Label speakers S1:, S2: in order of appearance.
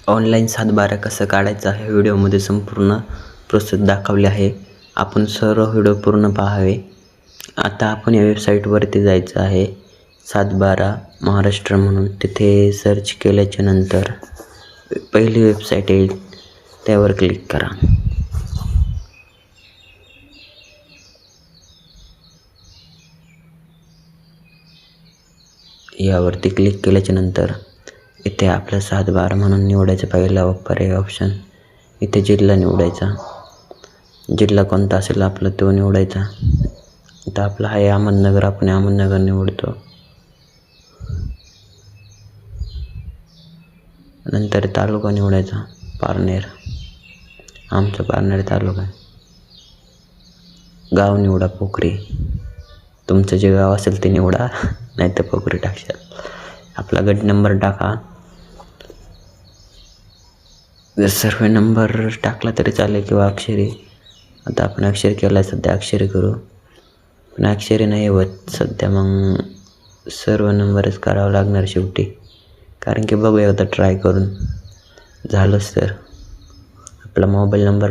S1: Online 7/12 कसं काढायचं आहे व्हिडिओमध्ये संपूर्ण प्रोसेस दाखवली आहे. आपण सर्व व्हिडिओ पूर्ण पाहावे. आता आपण या वेबसाईटवरती जायचं आहे 7/12 महाराष्ट्र म्हणून. तिथे सर्च केल्याच्या नंतर पहिली वेबसाईट येईल त्यावर क्लिक करा. यावरती क्लिक केल्याच्या नंतर इथे आपलं 7/12 म्हणून निवडायचं पहिला पर्याय ऑप्शन. इथे जिल्हा निवडायचा. जिल्हा कोणता असेल आपला तो निवडायचा. आता आपला आहे अहमदनगर, आपण अहमदनगर निवडतो. नंतर तालुका निवडायचा पारनेर, आमचा पारनेर तालुका आहे. गाव निवडा पोखरी, तुमचं जे गाव असेल ते निवडा, नाही तर पोखरी टाकशाल. आपला गट नंबर टाका. जर सर्व नंबर टाकला तरी चालेल किंवा अक्षरी. आता आपण अक्षरी केला आहे, सध्या अक्षरी करू. पण अक्षरी नाही होत सध्या, मग सर्व नंबरच करावं लागणार शेवटी. कारण की बघूया आता ट्राय करून झालंच तर. आपला मोबाईल नंबर